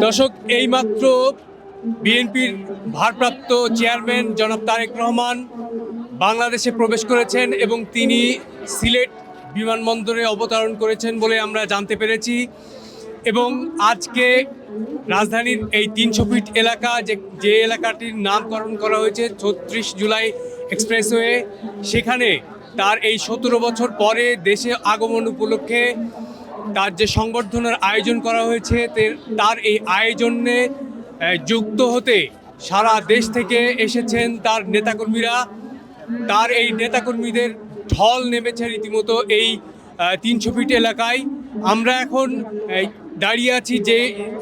দর্শক, এইমাত্র বিএনপির ভারপ্রাপ্ত চেয়ারম্যান জনাব তারেক রহমান বাংলাদেশে প্রবেশ করেছেন এবং তিনি সিলেট বিমানবন্দরে অবতরণ করেছেন বলে আমরা জানতে পেরেছি। এবং আজকে রাজধানীর এই ৩০০ ফিট এলাকা যে এলাকাটির নামকরণ করা হয়েছে ৩৬ জুলাই এক্সপ্রেসওয়ে, সেখানে তার এই ১৭ বছর পরে দেশে আগমন উপলক্ষে তার যে সংবর্ধনার আয়োজন করা হয়েছে, তার এই আয়োজনে যুক্ত হতে সারা দেশ থেকে এসেছেন তার নেতাকর্মীরা। তার এই নেতাকর্মীদের ঢল নেমেছে রীতিমতো এই ৩০০ ফিট এলাকায়। আমরা এখন দাঁড়িয়ে আছি যে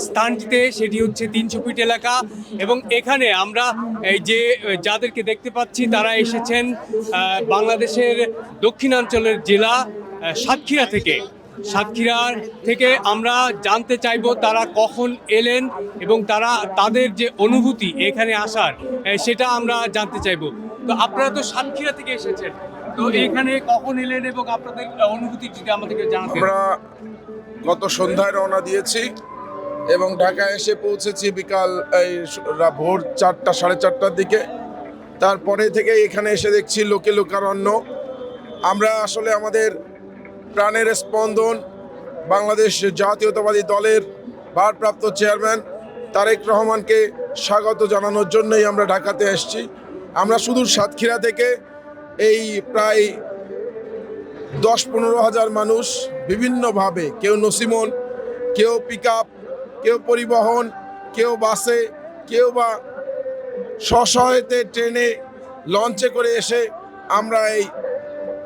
স্থানটিতে, সেটি হচ্ছে ৩০০ ফিট এলাকা। এবং এখানে আমরা যাদেরকে দেখতে পাচ্ছি তারা এসেছেন বাংলাদেশের দক্ষিণাঞ্চলের জেলা সাতক্ষীরা থেকে। আমরা জানতে চাইব তারা কখন এলেন এবং তাদের যে অনুভূতি এখানে আসার, সেটা আমরা জানতে চাইব। তো আপনারা তো সাতক্ষীরা থেকে এসেছেন, তো এখানে কখন এলেন এবং আপনাদের অনুভূতি যদি আমাদেরকে জানাতেন। আমরা গত সন্ধ্যায় রওনা দিয়েছি এবং ঢাকায় এসে পৌঁছেছি বিকাল ভোর ৪টা সাড়ে ৪টার দিকে। তারপরে থেকে এখানে এসে দেখছি লোকে লোকারণ্য। আমরা আসলে আমাদের প্রাণের স্পন্দন বাংলাদেশ জাতীয়তাবাদী দলের ভারপ্রাপ্ত চেয়ারম্যান তারেক রহমানকে স্বাগত জানানোর জন্যই আমরা ঢাকাতে এসেছি। আমরা সুদূর সাতক্ষীরা থেকে এই প্রায় ১০-১৫ হাজার মানুষ বিভিন্নভাবে, কেউ নসিমন, কেউ পিকআপ, কেউ পরিবহন, কেউ বাসে, কেউ বা স্বসহায়তে ট্রেনে, লঞ্চে করে এসে আমরা এই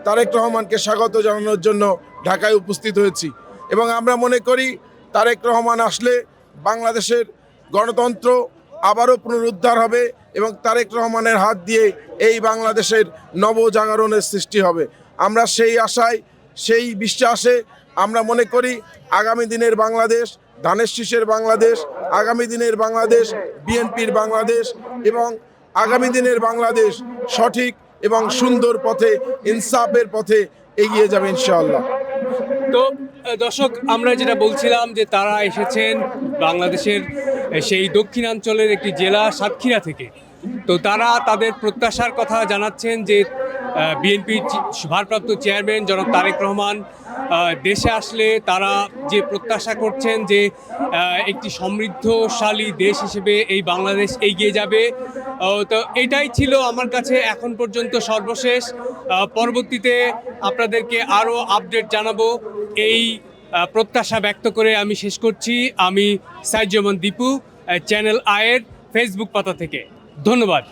তারেক রহমানকে স্বাগত জানানোর জন্য ঢাকায় উপস্থিত হয়েছি। এবং আমরা মনে করি তারেক রহমান আসলে বাংলাদেশের গণতন্ত্র আবারও পুনরুদ্ধার হবে এবং তারেক রহমানের হাত দিয়ে এই বাংলাদেশের নবজাগরণের সৃষ্টি হবে। আমরা সেই আশায়, সেই বিশ্বাসে আমরা মনে করি আগামী দিনের বাংলাদেশ ধানের শীষের বাংলাদেশ, আগামী দিনের বাংলাদেশ বিএনপির বাংলাদেশ এবং আগামী দিনের বাংলাদেশ সঠিক এবং সুন্দর পথে, ইনসাফের পথে এগিয়ে যাবে ইনশাআল্লাহ। তো দর্শক, আমরা যেটা বলছিলাম যে তারা এসেছেন বাংলাদেশের সেই দক্ষিণাঞ্চলের একটি জেলা সাতক্ষীরা থেকে। তো তারা তাদের প্রত্যাশার কথা জানাচ্ছেন যে বিএনপির ভারপ্রাপ্ত চেয়ারম্যান জনাব তারেক রহমান দেশে আসলে তারা যে প্রত্যাশা করছেন যে একটি সমৃদ্ধশালী দেশ হিসেবে এই বাংলাদেশ এগিয়ে যাবে। তো এটাই ছিল আমার কাছে এখন পর্যন্ত সর্বশেষ। পরবর্তীতে আপনাদেরকে আরও আপডেট জানাবো। এই প্রত্যাশা ব্যক্ত করে আমি শেষ করছি। আমি সাইজ্জামান দীপু, চ্যানেল আয়ের ফেসবুক পাতা থেকে। ধন্যবাদ।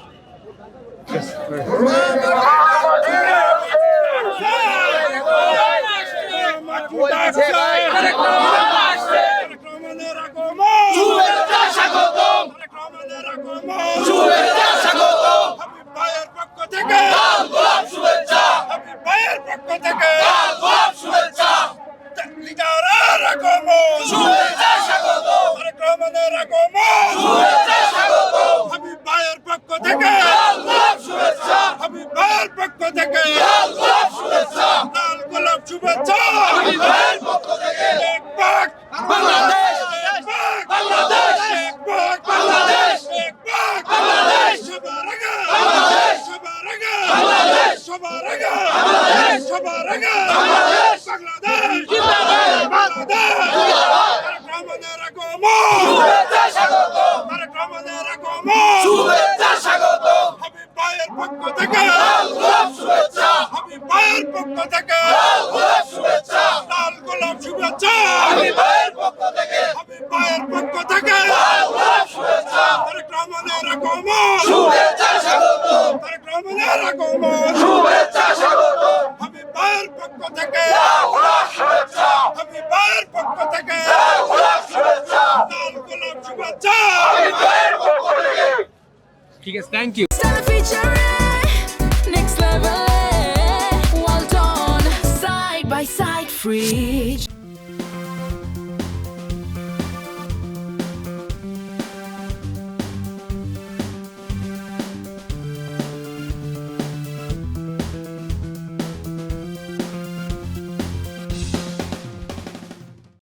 ঠিক আছে, thank you. Next level, well done, side by side, free.